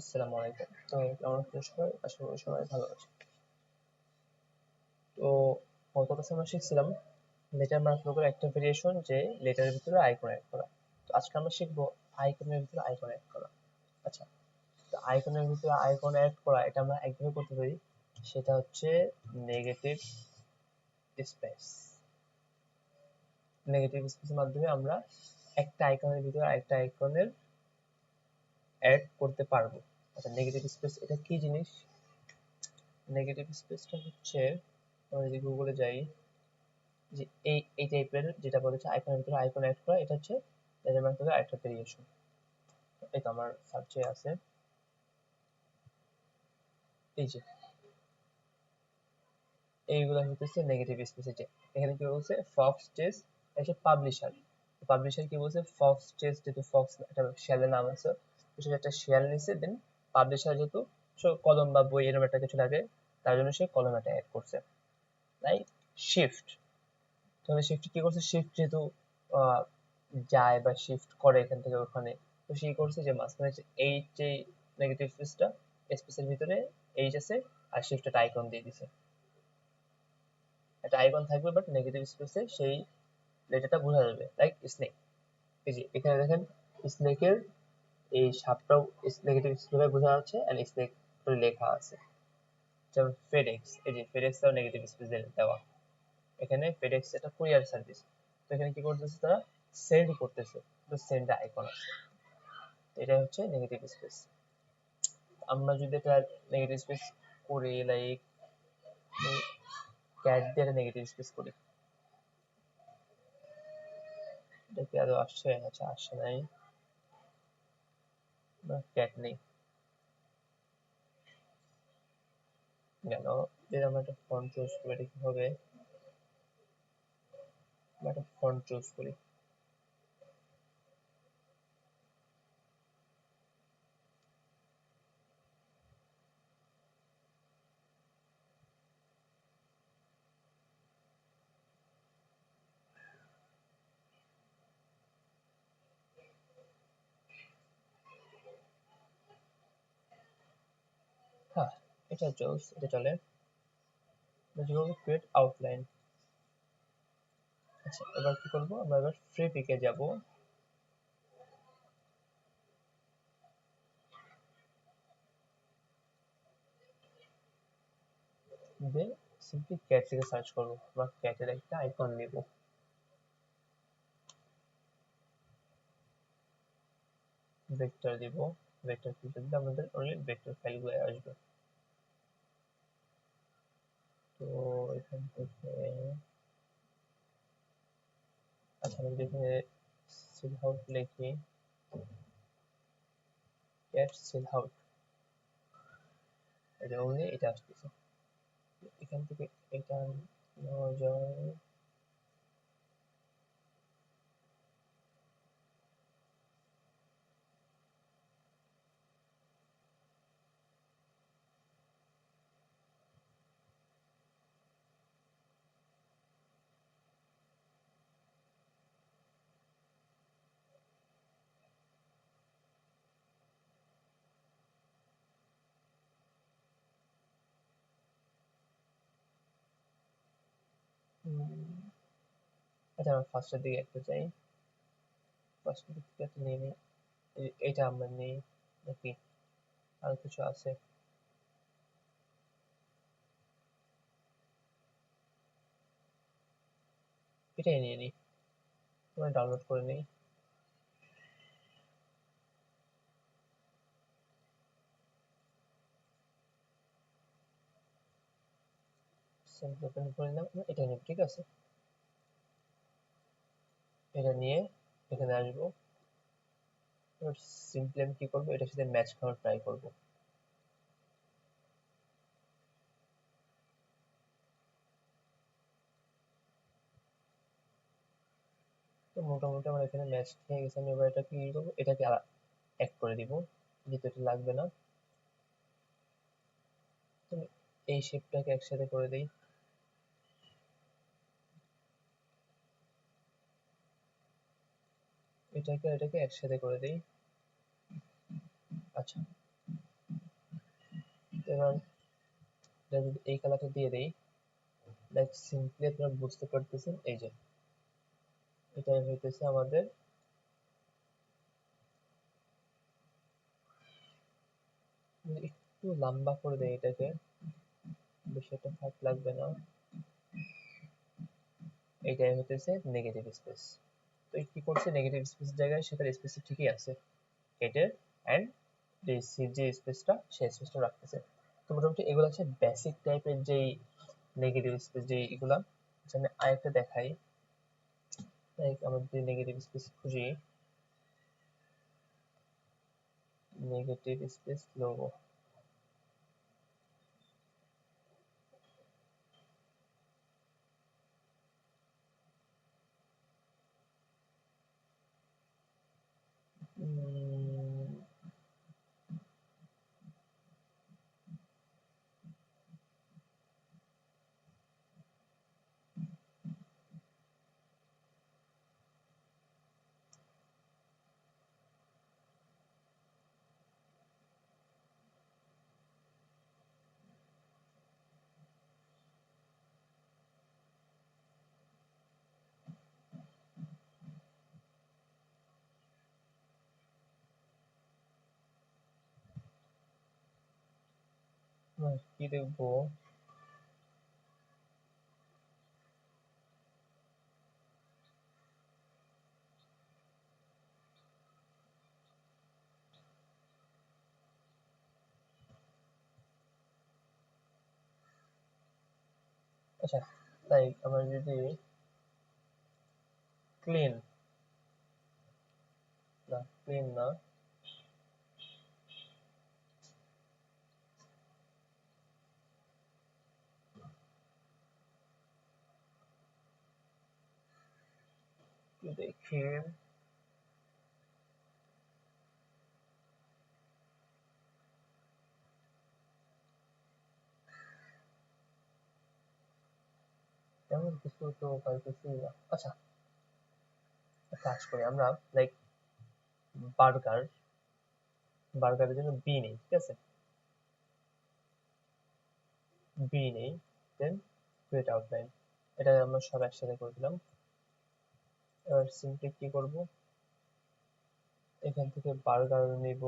আসসালামু আলাইকুম। তো কেমন আছেন সবাই? আশা করি সবাই ভালো আছে। তো গত ক্লাসে আমরা শিখছিলাম লেটার মার্ক লোগোর একটা ভেরিয়েশন, যে লেটারের ভিতরে আইকন অ্যাড করা। তো আজকে আমরা শিখবো আইকনের ভিতরে আইকন অ্যাড করা। আচ্ছা, তো আইকনের ভিতরে আইকন অ্যাড করা এটা আমরা একভাবে করতে পারি, সেটা হচ্ছে নেগেটিভ স্পেস। নেগেটিভ স্পেসের মাধ্যমে আমরা একটা আইকনের ভিতরে আরেকটা আইকনের অ্যাড করতে পারবো। আচ্ছা, নেগেটিভ স্পেস এটা কি জিনিস? নেগেটিভ স্পেসটা হচ্ছে, আমরা যদি গুগলে যাই, যে এই টাইপের যেটা বলেছে আইকনের ভিতরে আইকন অ্যাড করা, এটা হচ্ছে লেটারমার্ক থেকে আরেকটা ভেরিয়েশন। এই তো আমার সার্চে আছে, এই যে এইগুলো হচ্ছে নেগেটিভ স্পেসিটি। এখানে কি বলছে? ফক্স চেস হচ্ছে পাবলিশার। পাবলিশার কি বলছে? ফক্স চেস, যেহেতু ফক্স একটা শেয়ালের নাম আছে, তো সেটা একটা শেয়াল নিছে, দেন পাবলিশার যেহেতু কলম বা বই এরকম একটা কিছু লাগে, তার জন্য সে কলম একটা অ্যাড করছে। তাই শিফট, তাহলে শিফট কি করছে? শিফট যেহেতু আহ, যায় বা শিফট করে এখান থেকে ওখানে, তো সেই করছে যে মাঝখানে এই যে নেগেটিভ স্পেসটা, স্পেসের ভিতরে এইচ আছে, আর শিফট একটা আইকন দিয়ে দিছে। একটা আইকন থাকবে বাট নেগেটিভ স্পেসে সেই লেটারটা বোঝা যাবে, লাইক স্নেক। এই যে এখানে দেখেন স্নেকের এই সাপটাও নেগেটিভ স্পেসে বোঝা যাচ্ছে, এন্ড স্নেক লেখা আছে। যেমন ফেডেক্স, এই যে ফেডেক্সটাও নেগেটিভ স্পেস দেওয়া। এখানে ফেডেক্স এটা কুরিয়ার সার্ভিস, তো এখানে কি করতেছে? তারা সেন্ড করতেছে, তো সেন্ড আইকন আছে। এটা হচ্ছে নেগেটিভ স্পেস। আমরা যদি এটা নেগেটিভ স্পেস করি, লাইক ক্যাট দিয়ে একটা নেগেটিভ স্পেস করি, এটা কি আদৌ আসছে? আচ্ছা, আসছে নাই, ক্যাট নেই, গেল। যদি আমরা একটা ফন্ট চুজ করি, এটা কি হবে? আমরা একটা ফন্ট চুজ করি, হ্যাঁ এটা চুজ, এটা চলে। যেভাবে ক্রিয়েট আউটলাইন। আচ্ছা, এবার কি করবো? আমরা এবার ফ্রি পিকে যাব, যে সিম্পলি ক্যাট থেকে সার্চ করবো, বা ক্যাটের একটা আইকন নিব, ভেক্টর দিব। ভেক্টর ফিল্টার দিলে আমাদের অনলি ভেক্টর ফাইলগুলো আসবে। তো এখান থেকে, আচ্ছা আমি যদি সেল আউট লিখি, ক্যাট সেল আউট, এটা অনলি এটা আসতেছে। এখান থেকে এটা নেওয়া যায়। আচ্ছা আমরা ফার্স্টের দিকে একটা চাই, ফার্স্টের দিকে একটা নিয়ে নিই। এইটা আমরা নেই নাকি আর কিছু আছে? এটাই নিয়ে নিই, আমরা ডাউনলোড করে নিই। স্যাম্পল ওপেন করে নিলাম, এটা নিব, ঠিক আছে। এটা নিয়ে এখানে আসবো, এবার সিম্পলি আমি কি করবো? এটার সাথে ম্যাচ করার ট্রাই করবো। তো মোটামুটি আমার এখানে ম্যাচ খেয়ে গেছে। আমি এবার এটা কি করবো? এটাকে এক করে দিব, যেহেতু এটা লাগবে না। তো এই শেপটাকে একসাথে করে দিই, এটাকে এটাকে একসাথে করে দিই। আচ্ছা, এবার যদি এই কালারটা দিয়ে দেই, লাইক সিম্পলি আপনারা বুঝতে পারতেছেন, এই যে এটাই হইতেছে আমাদের একটু লম্বা করে দেয় এটাকে, বেশি একটা ফাঁক লাগবে না। এইটাই হইতেছে নেগেটিভ স্পেস। তো কি করছে, নেগেটিভ স্পেস জায়গায় সেটার স্পেস ঠিকই আছে কেটে, এন্ড যে স্পেসটা সেই স্পেসটা রাখতেছে। তো মোটামুটি এগুলো হচ্ছে বেসিক টাইপের যেই নেগেটিভ স্পেস যে এগুলা। আমি আরেকটা দেখাই, লাইক আমরা যদি নেগেটিভ স্পেস খুঁজি, নেগেটিভ স্পেস লোগো, কি দেখবো, আচ্ছা লাইক আমরা যদি ক্লিন, না ক্লিন না, দেখি তেমন কিছু তো পাইতেছি না। আচ্ছা কাজ করি আমরা, লাইক বার্গার, বার্গারের জন্য বি নেই, ঠিক আছে, বি নেই, দেন ক্রিয়েট আউটলাইন, এটা আমরা সব একসাথে করে দিলাম। এবার সিম্পলি কি করব, এখান থেকে বার্গার নিব,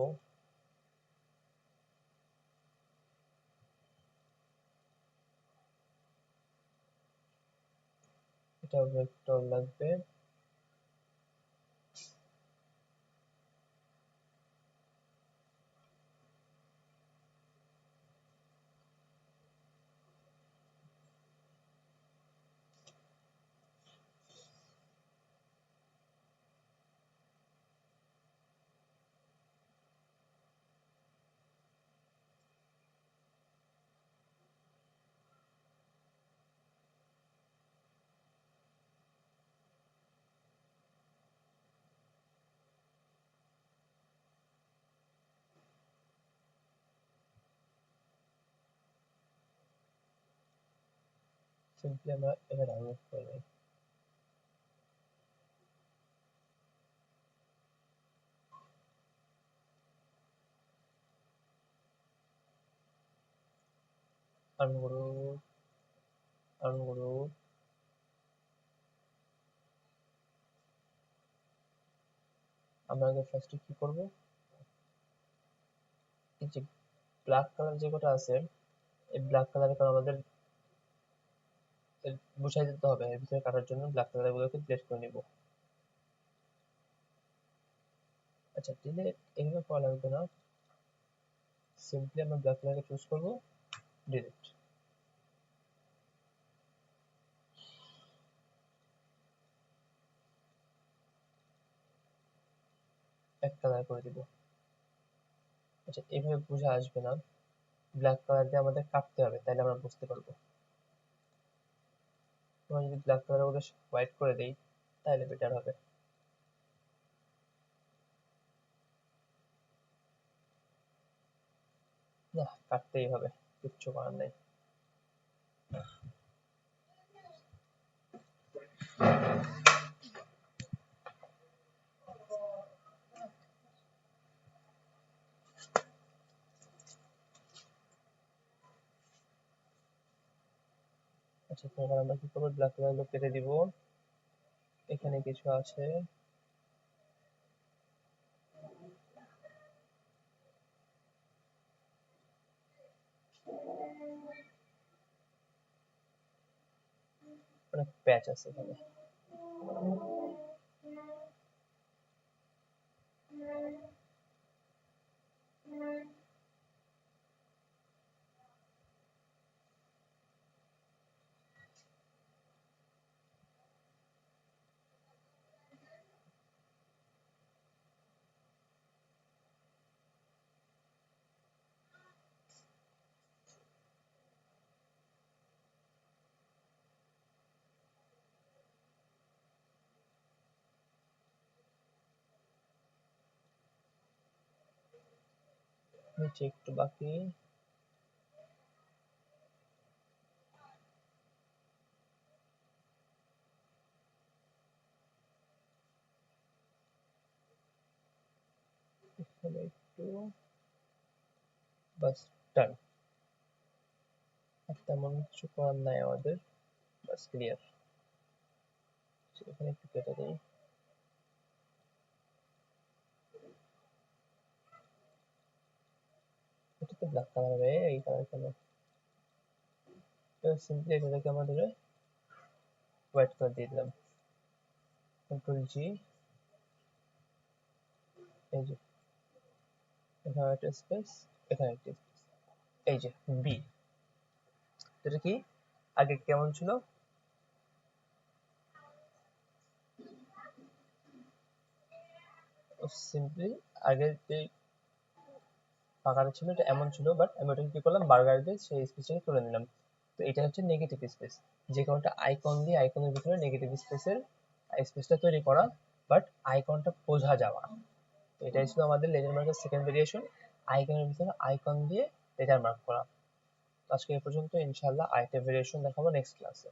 এটা ভেক্টর লাগবে, সিম্পলি আমরা এটা ডাউনলোড করে নিই। আনগ্রুপ, আনগ্রুপ, আমরা আগে ফার্স্টে কি করব, এই যে ব্ল্যাক কালার যে কটা আছে, এই ব্ল্যাক কালারের কারণ আমাদের বুঝাই দিতে হবে, এর ভিতরে কাটার জন্য ব্ল্যাক কালার গুলোকে ডিলিট করে নিব। আচ্ছা ডিলিট এইভাবে করা লাগবে না, সিম্পলি আমরা ব্ল্যাক কালারকে চুজ করব, ডিলিট, এক কালার করে দিব। আচ্ছা এইভাবে বোঝা আসবে না, ব্ল্যাক কালার দিয়ে আমাদের কাটতে হবে, তাহলে আমরা বুঝতে পারবো। আমরা যদি ব্ল্যাক কালার গুলো হোয়াইট করে দেই তাহলে বেটার হবে। না কাটতেই হবে, কিচ্ছু করার নেই। আচ্ছা, তারপর আমরা কি করবো, ব্ল্যাক কালার কেটে দিব। এখানে কিছু আছে, অনেক প্যাচ আছে এখানে। নিচে একটু বাকি। এখানে একটু, বাস, ডান। আর তেমন কিছু করার নাই আমাদের, বাস ক্লিয়ার। এখানে একটু কেটে দিই। এটা তো ব্ল্যাক কালার হবে, এই কালার কেন? সিম্পলি এটাকে আমাদের হোয়াইট কালার দিয়ে দিলাম। কন্ট্রোল জি, এই যে এখানে একটা স্পেস, এখানে একটা স্পেস, এই যে বি। এটা কি আগে কেমন ছিল? সিম্পলি আগে যে ফাঁকাটা ছিল এটা এমন ছিল, বাট আমি ওটাকে কি করলাম, বার্গার দিয়ে সেই স্পেসটাকে তুলে নিলাম। তো এটা হচ্ছে নেগেটিভ স্পেস, যে কারণটা আইকন দিয়ে আইকনের ভিতরে নেগেটিভ স্পেসটা তৈরি করা, বাট আইকনটা বোঝা যাওয়া। এটাই ছিল আমাদের লেজার মার্কের সেকেন্ড ভেরিয়েশন, আইকনের ভিতরে আইকন দিয়ে লেজার মার্ক করা। আজকে এই পর্যন্ত, ইনশাআল্লাহ আরেকটা ভেরিয়েশন দেখাবো নেক্সট ক্লাসে।